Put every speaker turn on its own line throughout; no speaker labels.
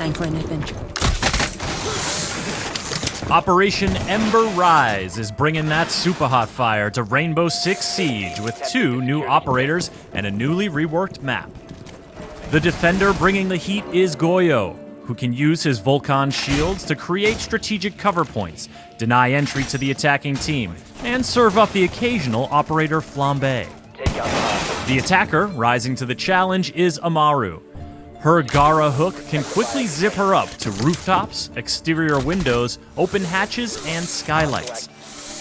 time for an adventure.
Operation Ember Rise is bringing that super hot fire to Rainbow Six Siege with 2 new operators and a newly reworked map. The defender bringing the heat is Goyo, who can use his Vulcan shields to create strategic cover points, deny entry to the attacking team, and serve up the occasional operator flambe. The attacker rising to the challenge is Amaru. Her Gara hook can quickly zip her up to rooftops, exterior windows, open hatches, and skylights.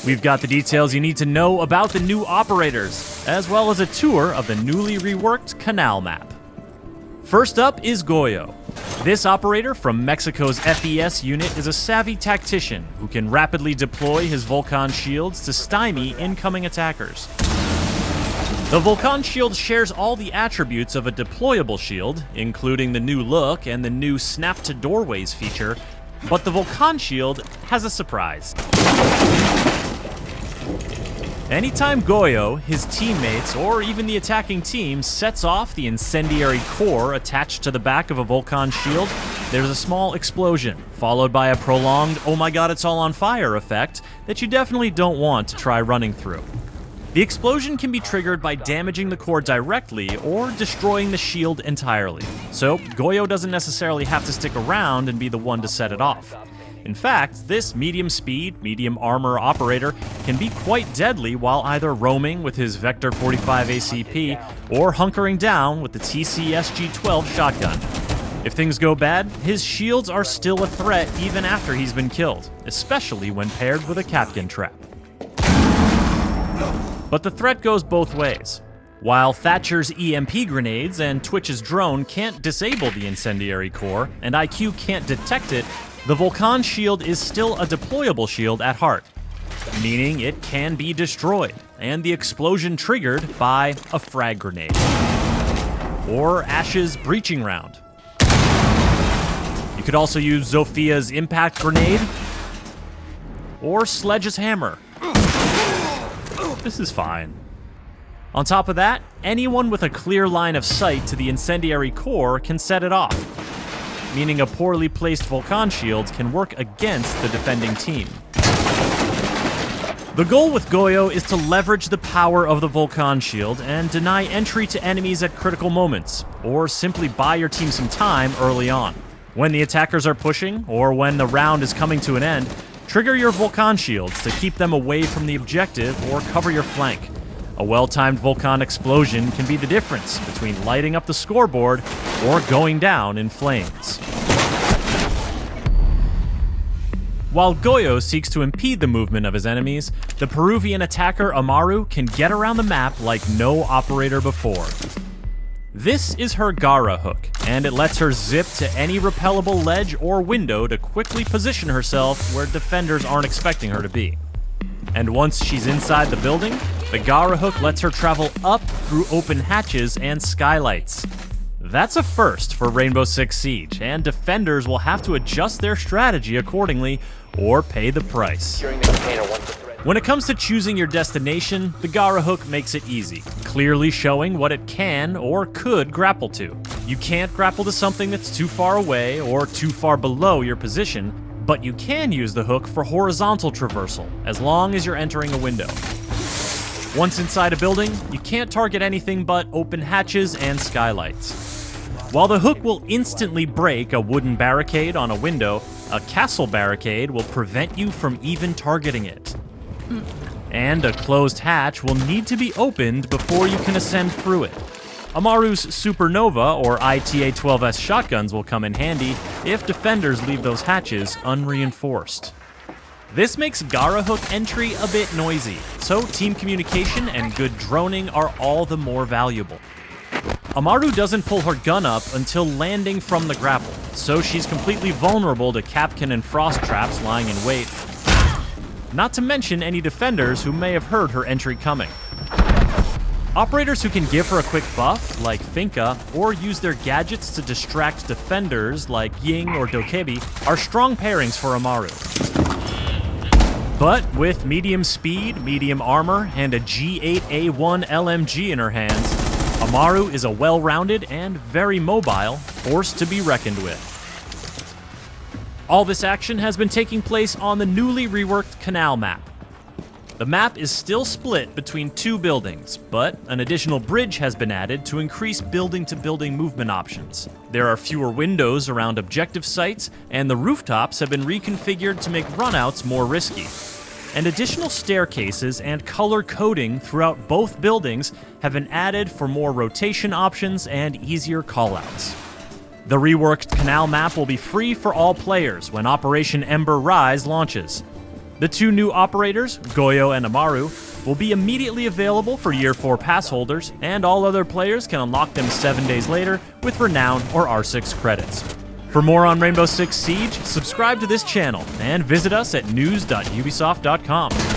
We've got the details you need to know about the new operators, as well as a tour of the newly reworked Canal map. First up is Goyo. This operator from Mexico's FES unit is a savvy tactician who can rapidly deploy his Vulcan shields to stymie incoming attackers. The Vulcan shield shares all the attributes of a deployable shield, including the new look and the new Snap to Doorways feature, but the Vulcan shield has a surprise. Anytime Goyo, his teammates, or even the attacking team sets off the incendiary core attached to the back of a Vulcan shield, there's a small explosion, followed by a prolonged "oh my god, it's all on fire" effect that you definitely don't want to try running through. The explosion can be triggered by damaging the core directly or destroying the shield entirely, so Goyo doesn't necessarily have to stick around and be the one to set it off. In fact, this medium speed, medium armor operator can be quite deadly while either roaming with his Vector 45 ACP or hunkering down with the TCSG-12 shotgun. If things go bad, his shields are still a threat even after he's been killed, especially when paired with a Kapkan trap. But the threat goes both ways. While Thatcher's EMP grenades and Twitch's drone can't disable the incendiary core, and IQ can't detect it, the Vulcan shield is still a deployable shield at heart, meaning it can be destroyed, and the explosion triggered by a frag grenade. Or Ash's breaching round. You could also use Zophia's impact grenade, or Sledge's hammer. This is fine. On top of that, anyone with a clear line of sight to the incendiary core can set it off, meaning a poorly placed Vulcan shield can work against the defending team. The goal with Goyo is to leverage the power of the Vulcan shield and deny entry to enemies at critical moments, or simply buy your team some time early on. When the attackers are pushing, or when the round is coming to an end, trigger your Vulcan shields to keep them away from the objective or cover your flank. A well-timed Vulcan explosion can be the difference between lighting up the scoreboard or going down in flames. While Goyo seeks to impede the movement of his enemies, the Peruvian attacker Amaru can get around the map like no operator before. This is her Gara hook, and it lets her zip to any repellable ledge or window to quickly position herself where defenders aren't expecting her to be. And once she's inside the building, the Gara hook lets her travel up through open hatches and skylights. That's a first for Rainbow Six Siege, and defenders will have to adjust their strategy accordingly or pay the price. When it comes to choosing your destination, the Gara hook makes it easy, clearly showing what it can or could grapple to. You can't grapple to something that's too far away or too far below your position, but you can use the hook for horizontal traversal, as long as you're entering a window. Once inside a building, you can't target anything but open hatches and skylights. While the hook will instantly break a wooden barricade on a window, a castle barricade will prevent you from even targeting it. And a closed hatch will need to be opened before you can ascend through it. Amaru's Supernova or ITA-12S shotguns will come in handy if defenders leave those hatches unreinforced. This makes Gara hook entry a bit noisy, so team communication and good droning are all the more valuable. Amaru doesn't pull her gun up until landing from the grapple, so she's completely vulnerable to Kapkan and frost traps lying in wait, not to mention any defenders who may have heard her entry coming. Operators who can give her a quick buff, like Finka, or use their gadgets to distract defenders, like Ying or Dokebi, are strong pairings for Amaru. But with medium speed, medium armor, and a G8A1 LMG in her hands, Amaru is a well-rounded and very mobile force to be reckoned with. All this action has been taking place on the newly reworked Canal map. The map is still split between two buildings, but an additional bridge has been added to increase building-to-building movement options. There are fewer windows around objective sites, and the rooftops have been reconfigured to make runouts more risky. And additional staircases and color coding throughout both buildings have been added for more rotation options and easier callouts. The reworked Canal map will be free for all players when Operation Ember Rise launches. The two new operators, Goyo and Amaru, will be immediately available for Year 4 pass holders, and all other players can unlock them 7 days later with Renown or R6 credits. For more on Rainbow Six Siege, subscribe to this channel and visit us at news.ubisoft.com.